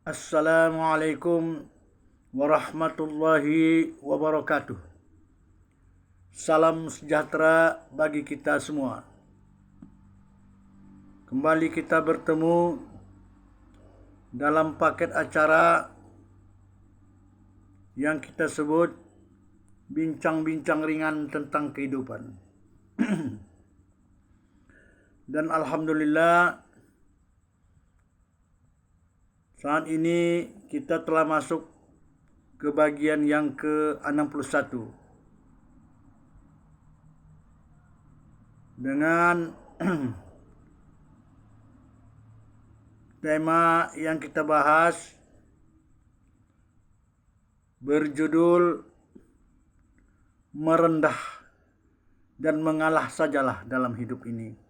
Assalamualaikum warahmatullahi wabarakatuh. Salam sejahtera bagi kita semua. Kembali kita bertemu dalam paket acara yang kita sebut bincang-bincang ringan tentang kehidupan. Dan alhamdulillah saat ini kita telah masuk ke bagian yang ke-61 dengan tema yang kita bahas berjudul merendah dan mengalah sajalah dalam hidup ini.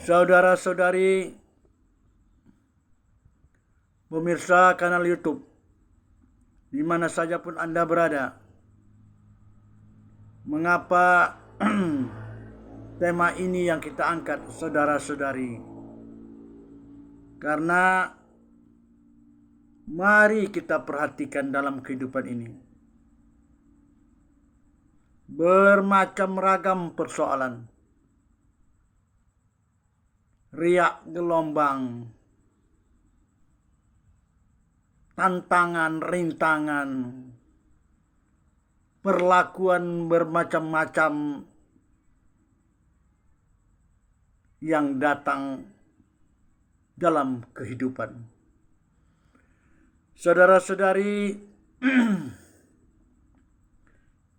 Saudara-saudari pemirsa kanal YouTube, di mana saja pun Anda berada, mengapa tema ini yang kita angkat, saudara-saudari? Karena mari kita perhatikan dalam kehidupan ini. Bermacam ragam persoalan. Riak gelombang, tantangan, rintangan, perlakuan bermacam-macam yang datang dalam kehidupan. Saudara-saudari,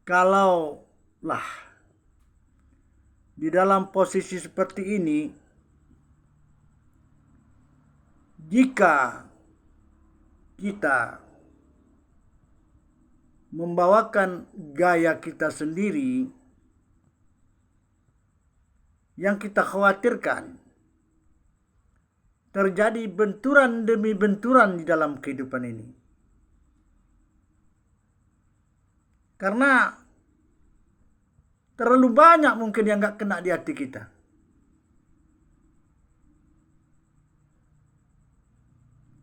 kalaulah di dalam posisi seperti ini, jika kita membawakan gaya kita sendiri, yang kita khawatirkan terjadi benturan demi benturan di dalam kehidupan ini. Karena terlalu banyak mungkin yang gak kena di hati kita.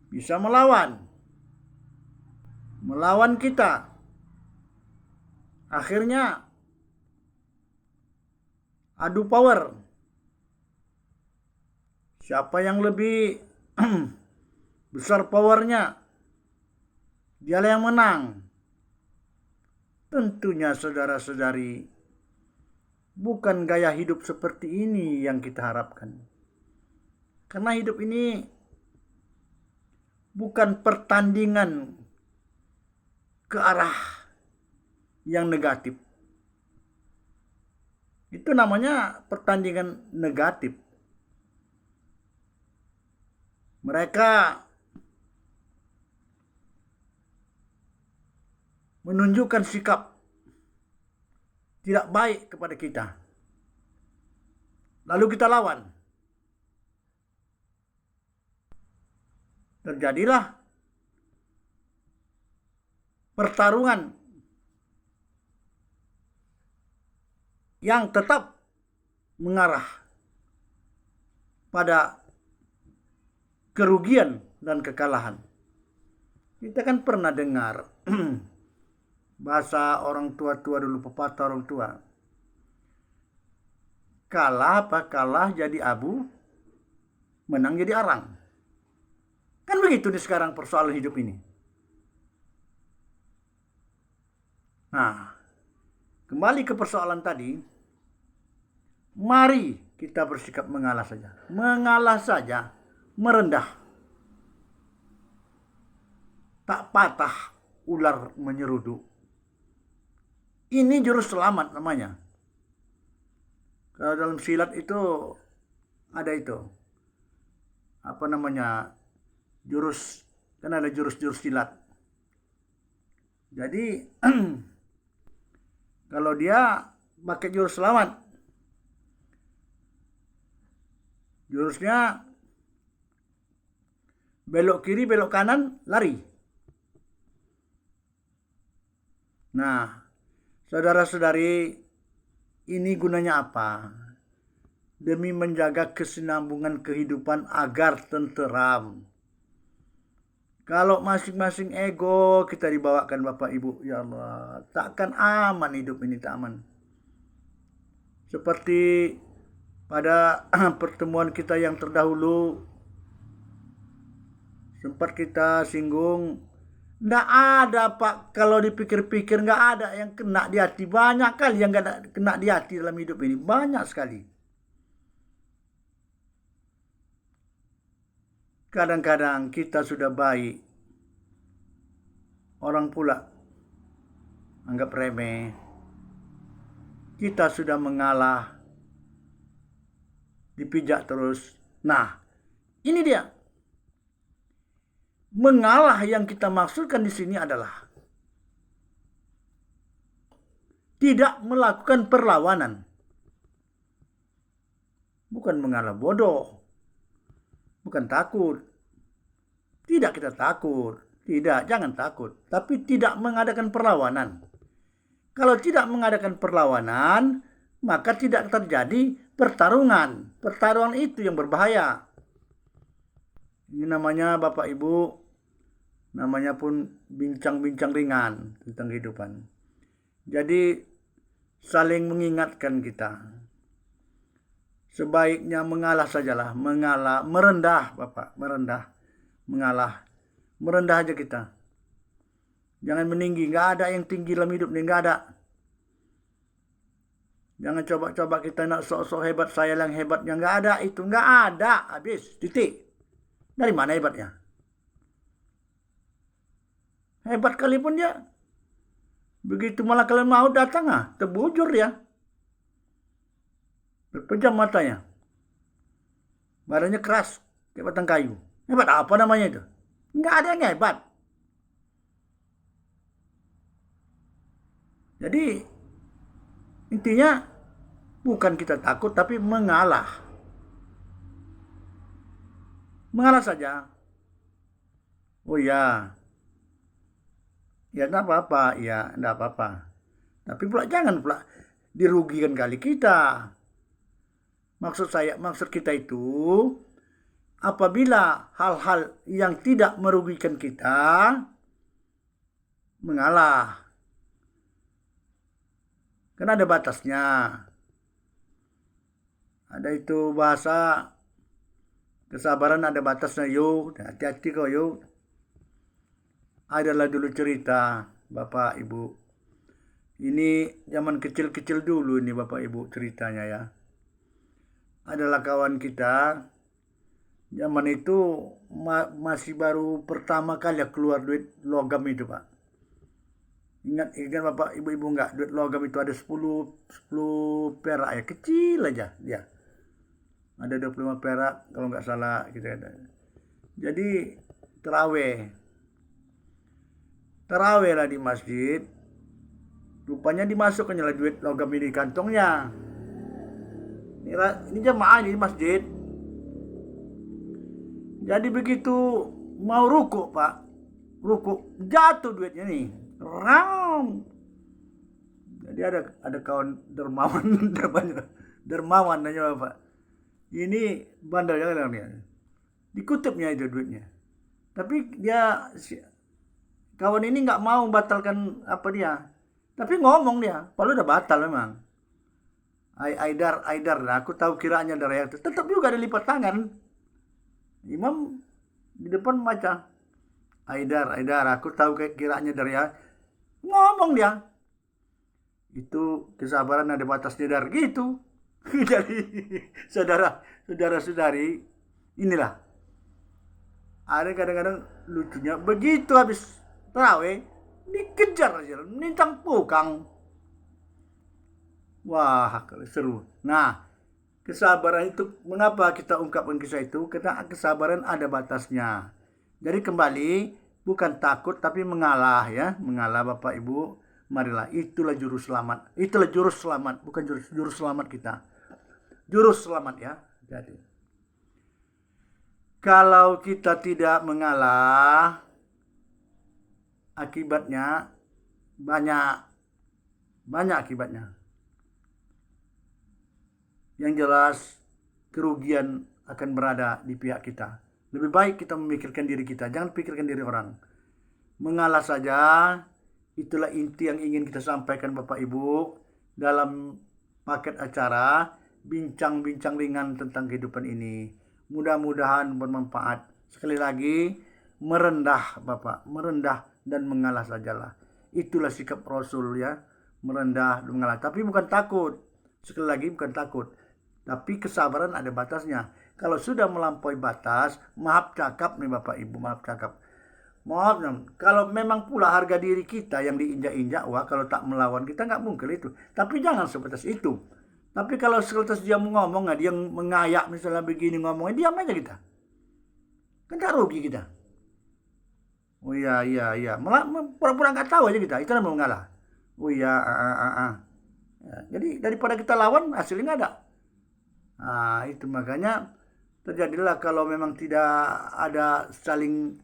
Bisa melawan kita. Akhirnya adu power. Siapa yang lebih besar powernya, dialah yang menang. Tentunya saudara-saudari, bukan gaya hidup seperti ini yang kita harapkan. Karena hidup ini bukan pertandingan ke arah yang negatif. Itu namanya pertandingan negatif. Mereka menunjukkan sikap tidak baik kepada kita. Lalu kita lawan. Terjadilah pertarungan yang tetap mengarah pada kerugian dan kekalahan. Kita kan pernah dengar bahasa orang tua-tua dulu, pepatah orang tua. Kalah jadi abu, menang jadi arang. Kan begitu nih sekarang persoalan hidup ini. Nah, kembali ke persoalan tadi, mari kita bersikap mengalah saja. Mengalah saja, merendah. Tak patah ular menyeruduk. Ini jurus selamat namanya. Kalau dalam silat itu ada itu. Apa namanya? Kan ada jurus-jurus silat. Jadi kalau dia pakai jurus selamat, jurusnya belok kiri, belok kanan, lari. Nah, saudara-saudari, ini gunanya apa? demi menjaga kesinambungan kehidupan agar tenteram. Kalau masing-masing ego kita dibawakan Bapak Ibu, ya Allah, takkan aman hidup ini, tak aman. Seperti pada pertemuan kita yang terdahulu, sempat kita singgung, nggak ada Pak, kalau dipikir-pikir nggak ada yang kena di hati. Banyak kali yang nggak kena di hati dalam hidup ini, banyak sekali. Kadang-kadang kita sudah baik, orang pula anggap remeh. Kita sudah mengalah, dipijak terus. Nah, ini dia. Mengalah yang kita maksudkan di sini adalah tidak melakukan perlawanan. Bukan mengalah bodoh. Bukan takut. Tidak kita takut. Tidak, jangan takut. Tapi tidak mengadakan perlawanan. Kalau tidak mengadakan perlawanan, maka tidak terjadi pertarungan. Pertarungan itu yang berbahaya. Ini namanya Bapak Ibu, namanya pun bincang-bincang ringan tentang kehidupan. Jadi saling mengingatkan kita. Sebaiknya mengalah sajalah, mengalah, merendah Bapak, merendah, mengalah. Merendah aja kita. Jangan meninggi, nggak ada yang tinggi dalam hidup ini, nggak ada. Jangan coba-coba kita nak sok-sok hebat, saya yang hebatnya, nggak ada itu, nggak ada, habis, titik. Dari mana hebatnya? Hebat kali pun dia. Begitu malah kalian mau datang, terbujur ya. Berpejam matanya. Badannya keras, kayak batang kayu. Hebat apa namanya itu? Nggak ada yang hebat. Jadi intinya bukan kita takut tapi mengalah. Mengalah saja. Oh ya. Ya enggak apa-apa, ya enggak apa-apa. Tapi pula jangan pula dirugikan kali kita. Maksud kita itu apabila hal-hal yang tidak merugikan kita, mengalah. Kan ada batasnya. Ada itu bahasa kesabaran ada batasnya, yuk. Hati-hati kau, yuk. Adalah dulu cerita Bapak Ibu. Ini zaman kecil-kecil dulu ini Bapak Ibu ceritanya ya. Adalah kawan kita. Zaman itu masih baru pertama kali keluar duit logam itu Pak. Ingat Bapak Ibu-ibu enggak, duit logam itu ada 10 perak ya, kecil aja dia. Ada 25 perak kalau enggak salah kita ada. Jadi Terawih lah di masjid. Rupanya dimasukkannya lah duit logam ini di kantongnya. Ini jemaah di masjid. Jadi begitu mau rukuk Pak, rukuk jatuh duitnya nih. Ram. Jadi ada kawan dermawan dermawan nanya Bapak. Ini bandel jangan dia. Dikutipnya itu duitnya. Tapi dia kawan ini nggak mau batalkan apa dia. Tapi ngomong dia, padahal udah batal memang. Aidar, aku tahu kiranya dari itu. Tetap juga ada lipat tangan. Imam di depan macam Aidar, aku tahu kiranya dari ya. Ngomong dia. Itu kesabaran ada batasnya dari gitu. Jadi saudara-saudari, inilah. Ada kadang-kadang lucunya begitu habis tarawih dikejar aja, nintang pukang. Wah, seru. Nah, kesabaran itu mengapa kita ungkapkan kisah itu? Karena kesabaran ada batasnya. Jadi kembali bukan takut tapi mengalah ya, mengalah Bapak Ibu. Marilah, itulah juru selamat. Itulah jurus selamat, bukan jurus selamat kita. Jurus selamat ya. Jadi kalau kita tidak mengalah, akibatnya banyak akibatnya. Yang jelas kerugian akan berada di pihak kita. Lebih baik kita memikirkan diri kita, jangan pikirkan diri orang. Mengalah saja, itulah inti yang ingin kita sampaikan Bapak Ibu dalam paket acara bincang-bincang ringan tentang kehidupan ini. Mudah-mudahan bermanfaat. Sekali lagi, merendah Bapak, merendah dan mengalah sajalah. Itulah sikap Rasul ya, merendah dan mengalah. Tapi bukan takut. Sekali lagi bukan takut. Tapi kesabaran ada batasnya. Kalau sudah melampaui batas, maaf cakap nih Bapak Ibu, maaf cakap. Maaf, kalau memang pula harga diri kita yang diinjak-injak, wah kalau tak melawan kita nggak mungkin itu. Tapi jangan sebatas itu. Tapi kalau sebatas dia ngomong, dia mengayak misalnya begini ngomongnya, diam aja kita. Kan tak rugi kita. Oh iya, iya, iya. Malah pura-pura nggak tahu aja kita. Itu namanya mengalah. Oh iya, Ya, jadi daripada kita lawan, hasilnya nggak ada. Nah, itu makanya terjadilah kalau memang tidak ada saling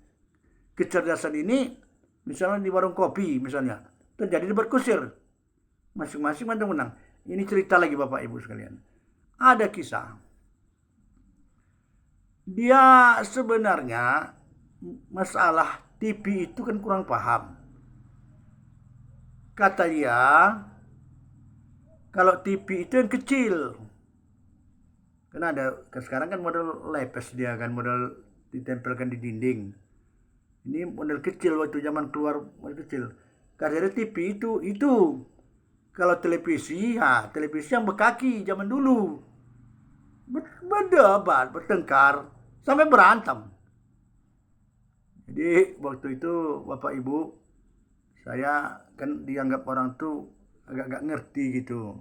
kecerdasan ini, misalnya di warung kopi misalnya, terjadi debat kusir. Masing-masing menang. Ini cerita lagi Bapak Ibu sekalian. Ada kisah. Dia sebenarnya masalah TV itu kan kurang paham. Kata dia, kalau TV itu yang kecil. Karena ada sekarang kan model lepes dia kan, model ditempelkan di dinding. Ini model kecil waktu zaman keluar model kecil. Karena TV itu kalau televisi, ya televisi yang berkaki zaman dulu. Berdebat, bertengkar, sampai berantem. Jadi waktu itu Bapak Ibu, saya kan dianggap orang tuh agak-agak ngerti gitu.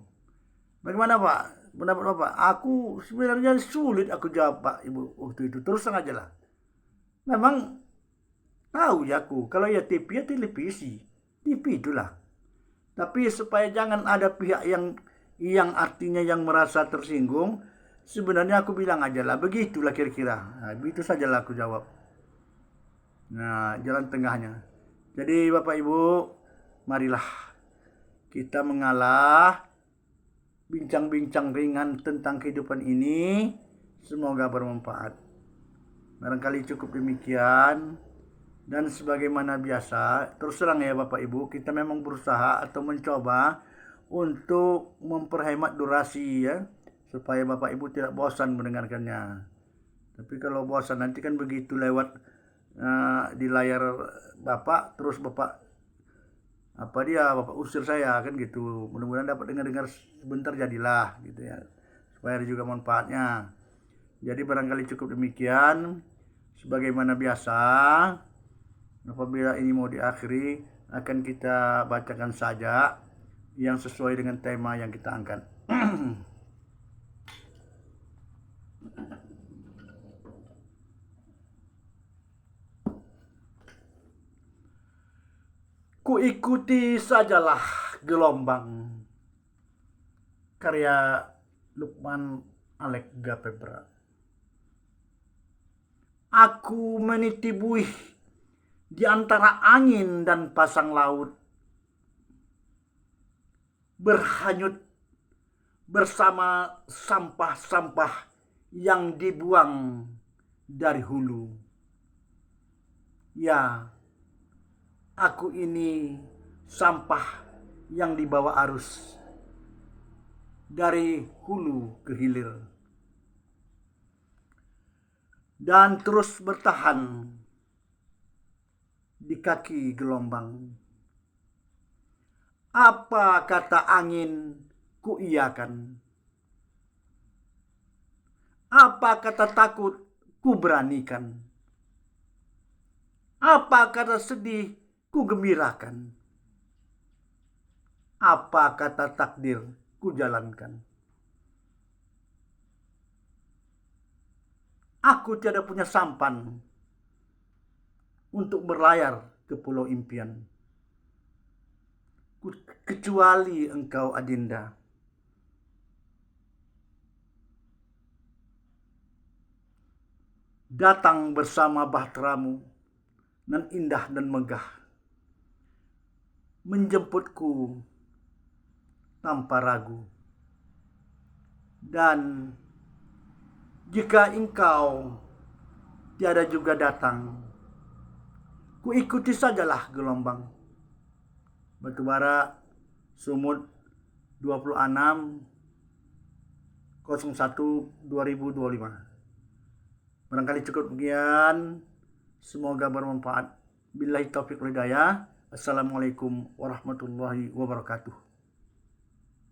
Bagaimana Pak? Pendapat Bapak? Aku sebenarnya sulit aku jawab Pak Ibu waktu itu. Terus aja lah. Memang tahu ya aku, kalau ya TV ya televisi. TV itulah. Tapi supaya jangan ada pihak yang artinya yang merasa tersinggung, sebenarnya aku bilang aja lah, begitulah kira-kira. Nah, begitu sajalah aku jawab. Nah, jalan tengahnya. Jadi Bapak Ibu, marilah kita mengalah, bincang-bincang ringan tentang kehidupan ini, semoga bermanfaat. Barangkali cukup demikian. Dan sebagaimana biasa, terus terang ya Bapak Ibu, kita memang berusaha atau mencoba untuk memperhemat durasi ya, supaya Bapak Ibu tidak bosan mendengarkannya. Tapi kalau bosan nanti kan begitu lewat di layar Bapak, terus Bapak Bapak usir saya kan gitu. Mudah-mudahan dapat dengar-dengar sebentar jadilah gitu ya, supaya ada juga manfaatnya. Jadi barangkali cukup demikian. Sebagaimana biasa, apabila ini mau diakhiri, akan kita bacakan saja yang sesuai dengan tema yang kita angkat. Ku ikuti sajalah gelombang, karya Lukman Alek Gapebra. Aku meniti buih di antara angin dan pasang laut, berhanyut bersama sampah-sampah yang dibuang dari hulu. Ya, aku ini sampah yang dibawa arus dari hulu ke hilir dan terus bertahan di kaki gelombang. Apa kata angin ku iyakan, apa kata takut ku beranikan, apa kata sedih ku gembirakan, apa kata takdir ku jalankan. Aku tiada punya sampan untuk berlayar ke pulau impian, kecuali engkau Adinda. Datang bersama bahteramu nan indah dan megah, menjemputku tanpa ragu, dan Jika engkau tiada juga datang, ku ikuti sajalah gelombang. Batubara Sumut 26/01/2025. Barangkali cukup sekian. Semoga bermanfaat. Billahi taufiq wal hidayah. Assalamualaikum warahmatullahi wabarakatuh.